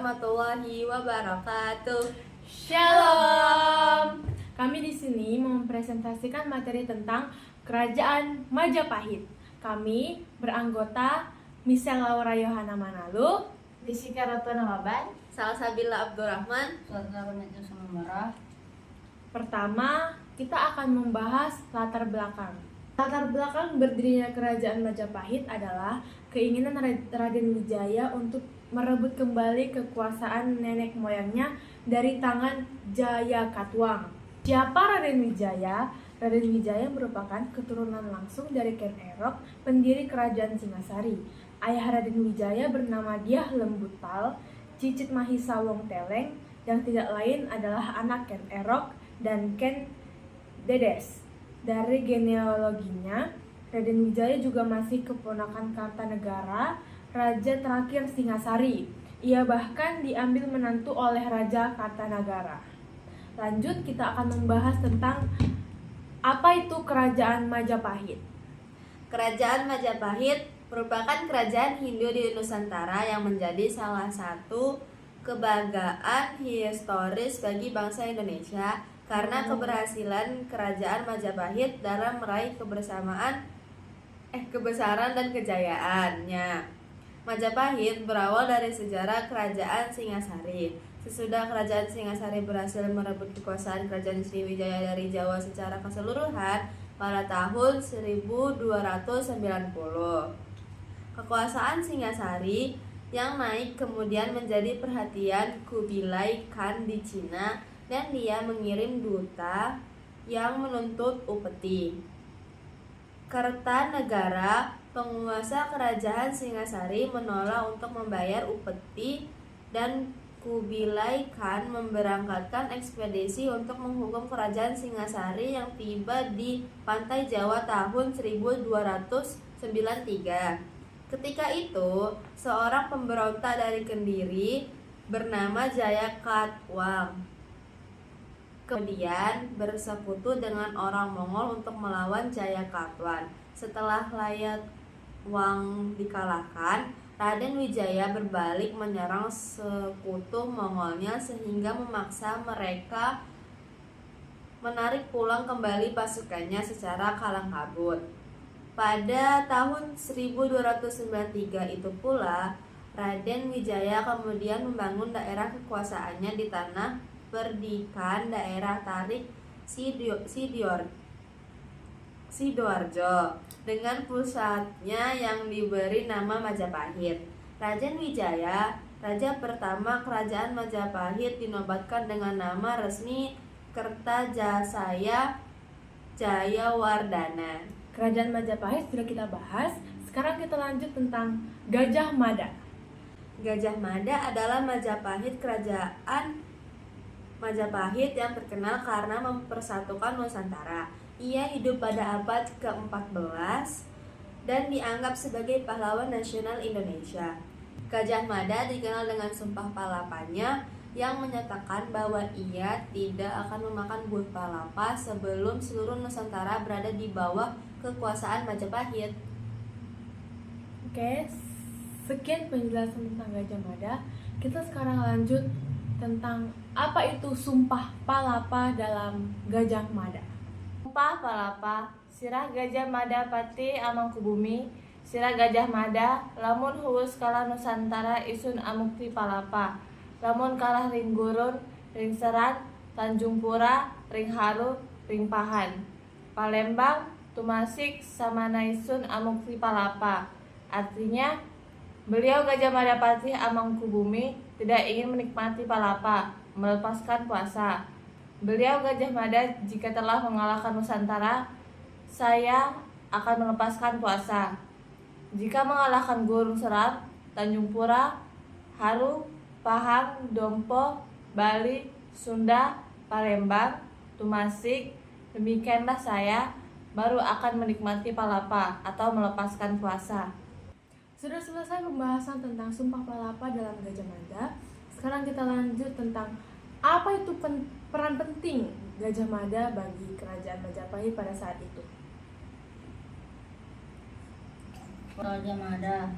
warahmatullahi wabarakatuh. Shalom. Kami di sini mempresentasikan materi tentang Kerajaan Majapahit. Kami beranggota Michelle Laura Yohana Manalu, Jessica Ratwana Maban, Salsabila Abdurrahman. Pertama, kita akan membahas latar belakang. Latar belakang berdirinya Kerajaan Majapahit adalah keinginan Raden Wijaya untuk merebut kembali kekuasaan nenek moyangnya dari tangan Jayakatwang. Siapa Raden Wijaya? Raden Wijaya merupakan keturunan langsung dari Ken Arok, pendiri Kerajaan Singasari. Ayah Raden Wijaya bernama Dyah Lembutpal, cicit Mahisa Wong Teleng, yang tidak lain adalah anak Ken Arok dan Ken Dedes. Dari genealoginya, Raden Wijaya juga masih keponakan Kartanegara, raja terakhir Singasari. Ia bahkan diambil menantu oleh Raja Kartanagara. Lanjut, kita akan membahas tentang apa itu Kerajaan Majapahit. Kerajaan Majapahit merupakan kerajaan Hindu di Nusantara yang menjadi salah satu kebanggaan historis bagi bangsa Indonesia karena keberhasilan Kerajaan Majapahit dalam meraih kebesaran dan kejayaannya. Majapahit berawal dari sejarah Kerajaan Singasari. Sesudah Kerajaan Singasari berhasil merebut kekuasaan Kerajaan Sriwijaya dari Jawa secara keseluruhan pada tahun 1290. Kekuasaan Singasari yang naik kemudian menjadi perhatian Kubilai Khan di Cina, dan dia mengirim duta yang menuntut upeti. Kartanegara, penguasa kerajaan Singasari, menolak untuk membayar upeti, dan Kubilai Khan memberangkatkan ekspedisi untuk menghukum kerajaan Singasari yang tiba di pantai Jawa tahun 1293. Ketika itu, seorang pemberontak dari Kendiri bernama Jayakatwang kemudian bersekutu dengan orang Mongol untuk melawan Jayakatwang. Setelah Layatwang dikalahkan, Raden Wijaya berbalik menyerang sekutu Mongolnya sehingga memaksa mereka menarik pulang kembali pasukannya secara kalang kabut. Pada tahun 1293 itu pula, Raden Wijaya kemudian membangun daerah kekuasaannya di tanah Perdikan daerah Tarik Sidoarjo dengan pusatnya yang diberi nama Majapahit. Raden Wijaya, raja pertama Kerajaan Majapahit, dinobatkan dengan nama resmi Kertajasaya Jayawardhana. Kerajaan Majapahit sudah kita bahas. Sekarang kita lanjut tentang Gajah Mada. Gajah Mada adalah Majapahit. Kerajaan Majapahit yang terkenal karena mempersatukan Nusantara. Ia hidup pada abad ke-14 dan dianggap sebagai pahlawan nasional Indonesia. Gajah Mada dikenal dengan Sumpah Palapanya yang menyatakan bahwa ia tidak akan memakan buah palapa sebelum seluruh Nusantara berada di bawah kekuasaan Majapahit. Oke, sekian penjelasan tentang Gajah Mada. Kita sekarang lanjut tentang apa itu Sumpah Palapa dalam Gajah Mada. Sumpah Palapa, sirah Gajah Mada pati Amangkubumi, sirah Gajah Mada, lamun huwus kalah Nusantara isun amukti palapa, lamun kalah ring gurun, ring seran, Tanjung Pura, ring haru, ring pahan, Palembang, tumasik samana isun amukti palapa. Artinya, beliau Gajah Mada Patih Amangkubumi tidak ingin menikmati palapa, melepaskan puasa. Beliau Gajah Mada, jika telah mengalahkan Nusantara, saya akan melepaskan puasa. Jika mengalahkan Gurun Seram, Tanjung Pura, Haru, Pahang, Dompo, Bali, Sunda, Palembang, Tumasik, demikianlah saya baru akan menikmati palapa atau melepaskan puasa. Sudah selesai pembahasan tentang Sumpah Palapa dalam Gajah Mada. Sekarang kita lanjut tentang apa itu peran penting Gajah Mada bagi Kerajaan Majapahit pada saat itu. Gajah Mada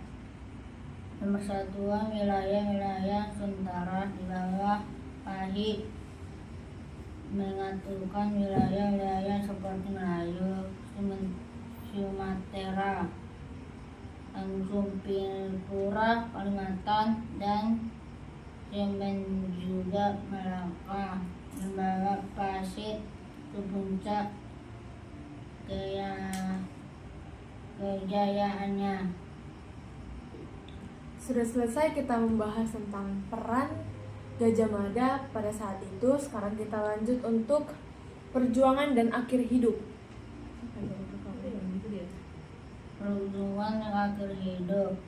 Pemersatuan wilayah-wilayah Nusantara di bawah Pahit menyatukan wilayah-wilayah seperti Melayu, Sumatera, Tanjung Pintura, Kalimantan, dan Jamben juga Melaka, membawa Pasit ke puncak kejayaannya. Sudah selesai kita membahas tentang peran Gajah Mada pada saat itu. Sekarang kita lanjut untuk perjuangan dan akhir hidup. Perjuangan yang akhir hidup.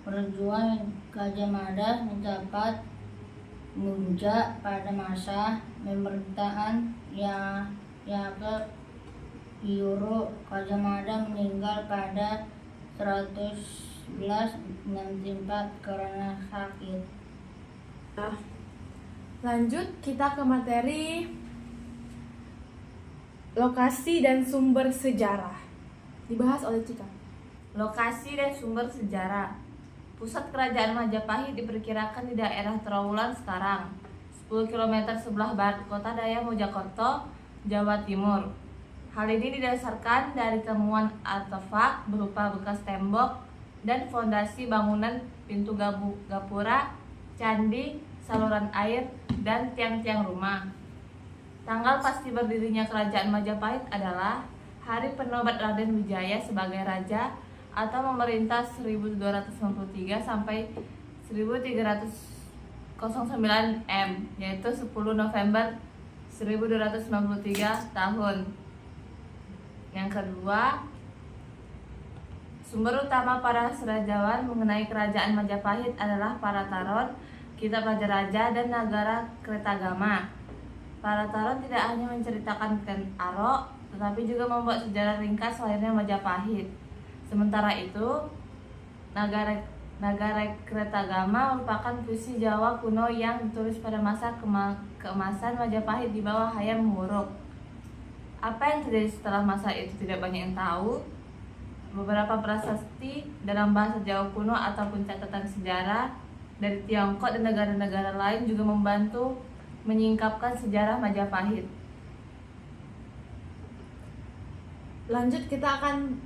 Perjuangan Gajah Mada mencapai puncak pada masa pemerintahan Yaper Yuro. Gajah Mada meninggal pada 1194 karena sakit. Lanjut kita ke materi lokasi dan sumber sejarah. Dibahas oleh Cika. Lokasi dan sumber sejarah. Pusat kerajaan Majapahit diperkirakan di daerah Trowulan sekarang, 10 km sebelah barat kota Daya Mojokerto, Jawa Timur. Hal ini didasarkan dari temuan artefak berupa bekas tembok dan fondasi bangunan, pintu gapura, candi, saluran air, dan tiang-tiang rumah. Tanggal pasti berdirinya kerajaan Majapahit adalah hari penobat Raden Wijaya sebagai raja atau memerintah 1293 sampai 1309 M, yaitu 10 November 1293 tahun. Yang kedua, sumber utama para serajawan mengenai kerajaan Majapahit adalah para Taron, Kitab Raja-Raja, dan Nagara Kretagama. Para Taron tidak hanya menceritakan Ken Arok, tetapi juga membuat sejarah ringkas lahirnya Majapahit. Sementara itu, Nagara Kretagama merupakan puisi Jawa kuno yang ditulis pada masa keemasan Majapahit di bawah Hayam Wuruk. Apa yang terjadi setelah masa itu tidak banyak yang tahu. Beberapa prasasti dalam bahasa Jawa kuno ataupun catatan sejarah dari Tiongkok dan negara-negara lain juga membantu menyingkapkan sejarah Majapahit. Lanjut kita akan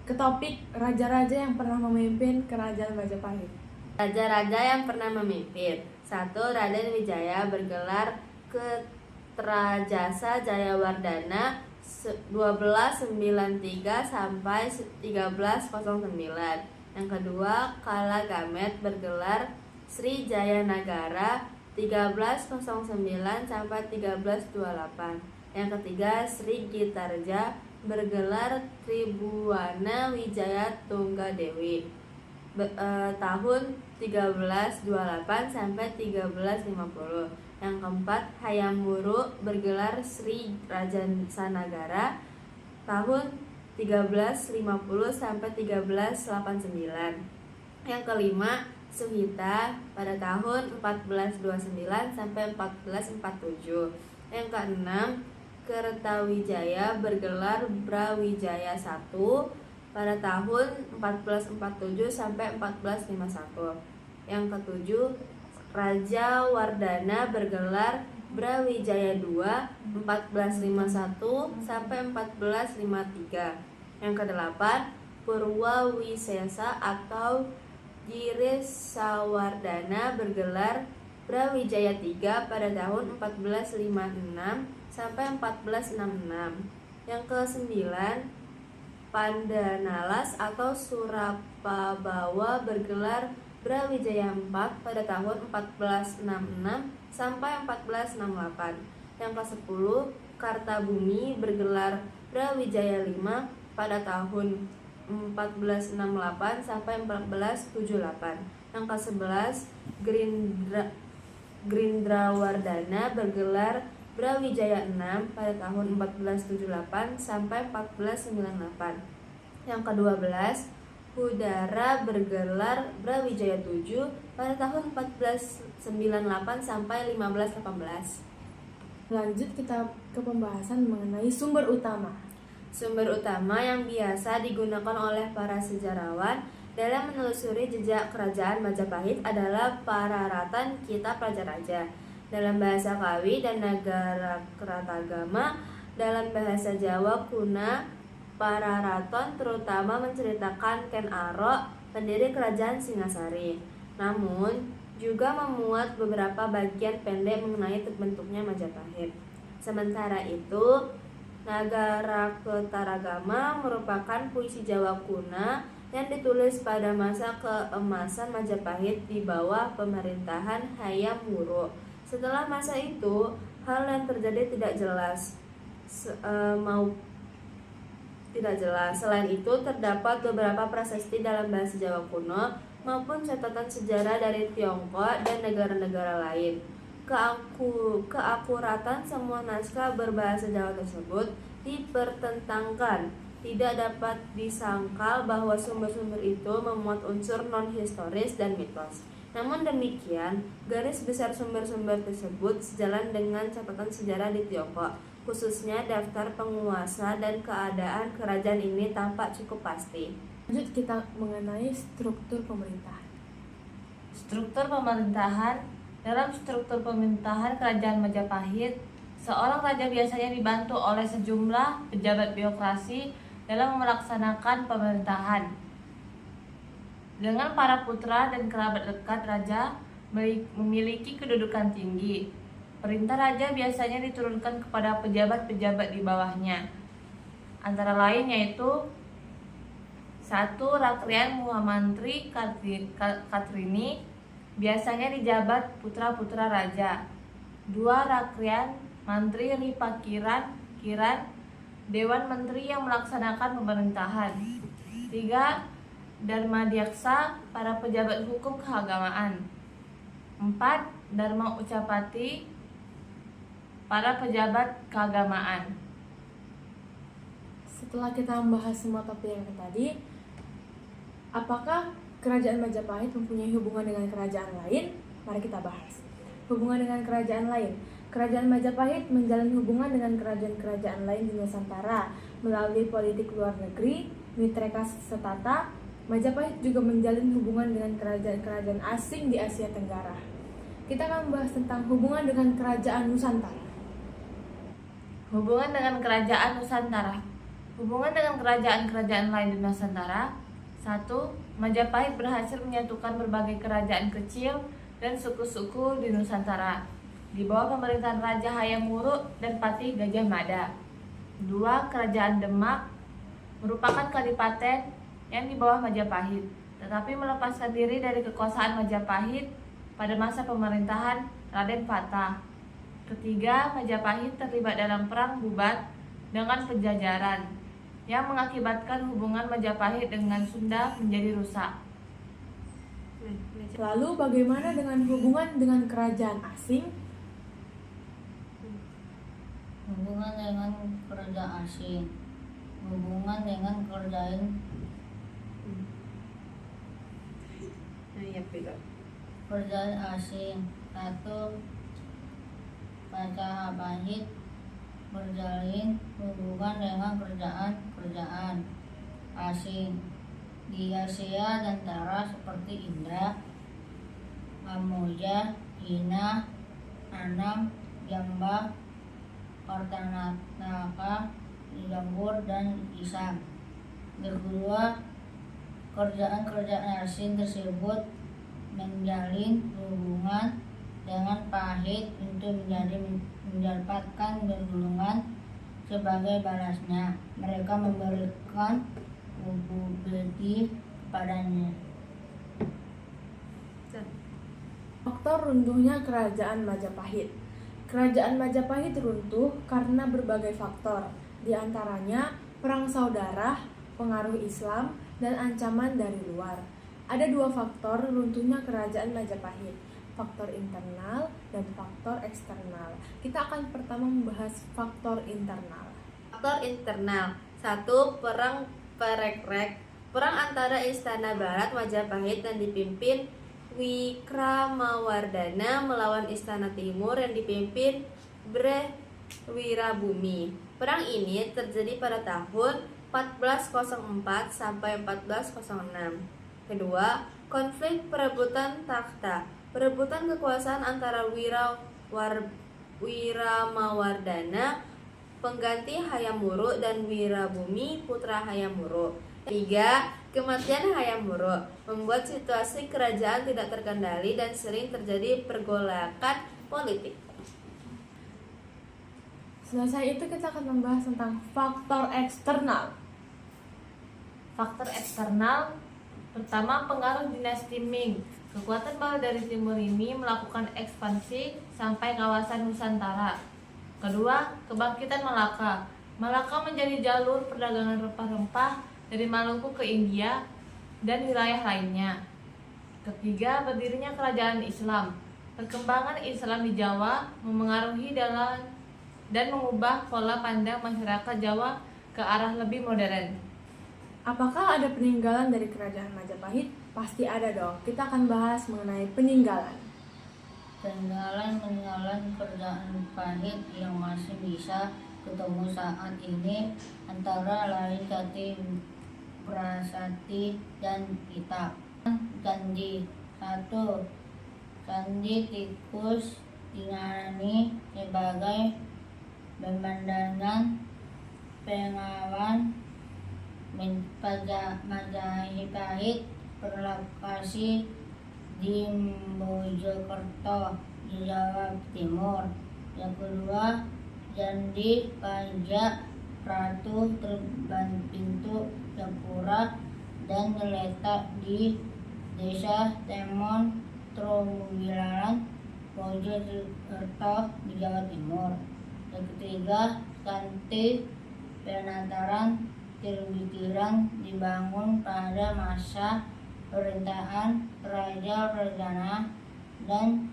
ke topik raja-raja yang pernah memimpin kerajaan Majapahit. Raja-raja yang pernah memimpin. 1. Raden Wijaya bergelar Kertajasa Jayawardana 1293 sampai 1309. Yang kedua, Kala Gamet bergelar Sri Jaya Nagara 1309 sampai 1328. Yang ketiga, Sri Gitarja bergelar Tribuana Wijaya Tunggadewi tahun 1328 sampai 1350. Yang keempat, Hayam Wuruk bergelar Sri Rajasanagara tahun 1350 sampai 1389. Yang kelima, Suhita pada tahun 1429 sampai 1447. Yang keenam, Kertawijaya bergelar Brawijaya I pada tahun 1447 sampai 1451. Yang ketujuh, Raja Wardana bergelar Brawijaya II 1451 sampai 1453. Yang kedelapan, Purwawisesa atau Girisawardana bergelar Brawijaya III pada tahun 1456 sampai 1466. Yang kesembilan, Pandanalas atau Surapabawa bergelar Brawijaya IV pada tahun 1466 sampai 1468. Yang ke-10, Kartabumi bergelar Brawijaya V pada tahun 1468 sampai 1478. Yang ke-11, Grindrawardana bergelar Brawijaya VI pada tahun 1478 sampai 1498. Yang ke-12, Hudara bergelar Brawijaya VII pada tahun 1498 sampai 1518. Lanjut kita ke pembahasan mengenai sumber utama. Sumber utama yang biasa digunakan oleh para sejarawan dalam menelusuri jejak kerajaan Majapahit adalah pararatan kitab Raja-Raja dalam bahasa Kawi dan Nagara Kertagama dalam bahasa Jawa kuna. Pararaton terutama menceritakan Ken Arok, pendiri kerajaan Singasari. Namun juga memuat beberapa bagian pendek mengenai terbentuknya Majapahit. Sementara itu, Nagara Kertagama merupakan puisi Jawa kuna yang ditulis pada masa keemasan Majapahit di bawah pemerintahan Hayam Wuruk. Setelah masa itu, hal yang terjadi tidak jelas. Selain itu, terdapat beberapa prasasti dalam bahasa Jawa kuno maupun catatan sejarah dari Tiongkok dan negara-negara lain. Keakuratan semua naskah berbahasa Jawa tersebut dipertentangkan. Tidak dapat disangkal bahwa sumber-sumber itu memuat unsur non-historis dan mitos. Namun demikian, garis besar sumber-sumber tersebut sejalan dengan catatan sejarah di Tiongkok, khususnya daftar penguasa dan keadaan kerajaan ini tampak cukup pasti. Lanjut kita mengenai struktur pemerintahan. Struktur pemerintahan. Dalam struktur pemerintahan kerajaan Majapahit, seorang raja biasanya dibantu oleh sejumlah pejabat birokrasi dalam melaksanakan pemerintahan. Dengan para putra dan kerabat dekat raja memiliki kedudukan tinggi. Perintah raja biasanya diturunkan kepada pejabat-pejabat di bawahnya. Antara lain yaitu 1. Rakrian Muhamantri Katrini, biasanya dijabat putra-putra raja. 2. Rakrian Mantri Ripakiran Dewan Menteri yang melaksanakan pemerintahan. 3. Dharmadiaksa, para pejabat hukum keagamaan. 4. Dharma Ucapati, para pejabat keagamaan. Setelah kita membahas semua topik yang tadi, apakah kerajaan Majapahit mempunyai hubungan dengan kerajaan lain? Mari kita bahas. Hubungan dengan kerajaan lain. Kerajaan Majapahit menjalin hubungan dengan kerajaan-kerajaan lain di Nusantara melalui politik luar negeri, Mitreka Setata. Majapahit juga menjalin hubungan dengan kerajaan-kerajaan asing di Asia Tenggara. Kita akan membahas tentang hubungan dengan kerajaan Nusantara. Hubungan dengan kerajaan Nusantara. Hubungan dengan kerajaan-kerajaan lain di Nusantara. 1. Majapahit berhasil menyatukan berbagai kerajaan kecil dan suku-suku di Nusantara di bawah pemerintahan Raja Hayam Wuruk dan Patih Gajah Mada. 2. Kerajaan Demak merupakan kadipaten yang di bawah Majapahit, tetapi melepaskan diri dari kekuasaan Majapahit pada masa pemerintahan Raden Fatah. 3. Majapahit terlibat dalam perang Bubat dengan Penjajaran yang mengakibatkan hubungan Majapahit dengan Sunda menjadi rusak. Lalu bagaimana dengan hubungan dengan kerajaan asing? Hubungan dengan kerajaan asing. Hubungan dengan kerajaan asing. 1. Majapahit berjalin hubungan dengan kerajaan asing di Asia Tenggara seperti India, Kamboja, Cina, Annam, Jamba, Kartanataka, Jambur, dan Isam. Kedua, kerajaan asing tersebut menjalin hubungan dengan Pahit untuk mendapatkan perlindungan sebagai balasnya. Mereka memberikan bukti kepadanya. Faktor runtuhnya kerajaan Majapahit. Kerajaan Majapahit runtuh karena berbagai faktor, di antaranya perang saudara, pengaruh Islam, dan ancaman dari luar. Ada 2 faktor runtuhnya kerajaan Majapahit, faktor internal dan faktor eksternal. Kita akan pertama membahas faktor internal. Faktor internal. 1. Perang Perekrek. Perang antara Istana Barat Majapahit yang dipimpin Wikramawardhana melawan Istana Timur yang dipimpin Brewirabumi. Perang ini terjadi pada tahun 1404 sampai 1406. Kedua, konflik perebutan takhta. Perebutan kekuasaan antara Wiramawardhana pengganti Hayam Wuruk dan Wirabumi putra Hayam Wuruk. Ketiga, kematian Hayam Wuruk membuat situasi kerajaan tidak terkendali dan sering terjadi pergolakan politik. Selesai itu kita akan membahas tentang faktor eksternal. Faktor eksternal pertama, pengaruh dinasti Ming. Kekuatan baru dari timur ini melakukan ekspansi sampai kawasan Nusantara. Kedua, kebangkitan Malaka. Malaka menjadi jalur perdagangan rempah-rempah dari Maluku ke India dan wilayah lainnya. Ketiga, berdirinya kerajaan Islam. Perkembangan Islam di Jawa memengaruhi dan mengubah pola pandang masyarakat Jawa ke arah lebih modern. Apakah ada peninggalan dari kerajaan Majapahit? Pasti ada dong. Kita akan bahas mengenai peninggalan. Peninggalan kerajaan Pahit yang masih bisa ketemu saat ini antara lain Cati Prasasti dan Kitab. Candi 1. Candi Tikus Tingani sebagai pemandangan pengawan Majapahit berlokasi di Mojokerto di Jawa Timur. Yang kedua, Candi Pajak Ratu Terbang Pintu Japura dan terletak di Desa Temon Trowulan Mojokerto di Jawa Timur. Yang ketiga, Candi Penataran Tirbikiran dibangun pada masa pemerintahan Raja Perdana dan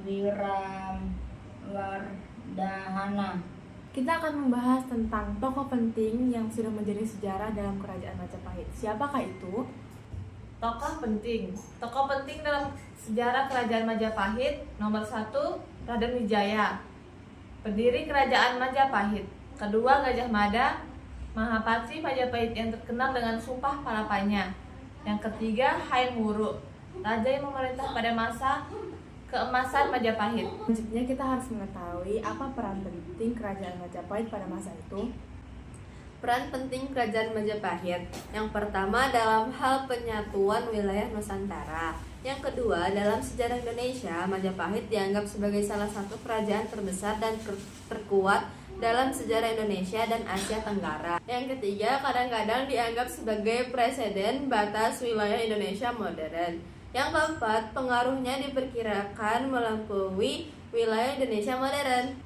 Wiramawardhana. Kita akan membahas tentang tokoh penting yang sudah menjadi sejarah dalam kerajaan Majapahit. Siapakah itu? Tokoh penting dalam sejarah kerajaan Majapahit. Nomor 1, Raden Wijaya, pendiri kerajaan Majapahit. Kedua, Gajah Mada, Mahapatri Majapahit yang terkenal dengan Sumpah Palapanya. Yang ketiga, Hayam Wuruk, raja yang memerintah pada masa keemasan Majapahit. Selanjutnya kita harus mengetahui apa peran penting kerajaan Majapahit pada masa itu. Peran penting kerajaan Majapahit. Yang pertama dalam hal penyatuan wilayah Nusantara. Yang kedua, dalam sejarah Indonesia, Majapahit dianggap sebagai salah satu kerajaan terbesar dan terkuat dalam sejarah Indonesia dan Asia Tenggara. Yang ketiga, kadang-kadang dianggap sebagai presiden batas wilayah Indonesia modern. Yang keempat, pengaruhnya diperkirakan melampaui wilayah Indonesia modern.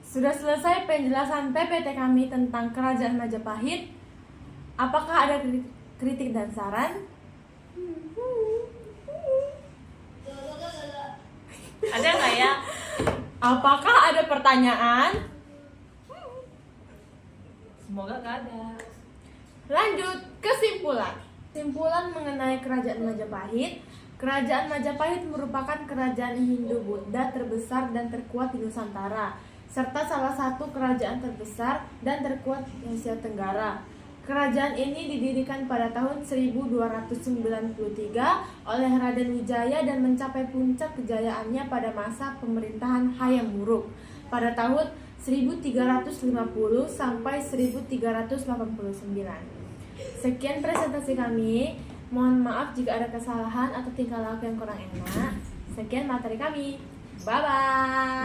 Sudah selesai penjelasan PPT kami tentang kerajaan Majapahit. Apakah ada kritik dan saran? Ada nggak ya? Apakah ada pertanyaan? Semoga nggak ada. Lanjut, kesimpulan. Kesimpulan mengenai kerajaan Majapahit. Kerajaan Majapahit merupakan kerajaan Hindu-Buddha terbesar dan terkuat di Nusantara, serta salah satu kerajaan terbesar dan terkuat di Asia Tenggara. Kerajaan ini didirikan pada tahun 1293 oleh Raden Wijaya dan mencapai puncak kejayaannya pada masa pemerintahan Hayam Wuruk pada tahun 1350 sampai 1389. Sekian presentasi kami. Mohon maaf jika ada kesalahan atau tingkah laku yang kurang enak. Sekian materi kami. Bye-bye.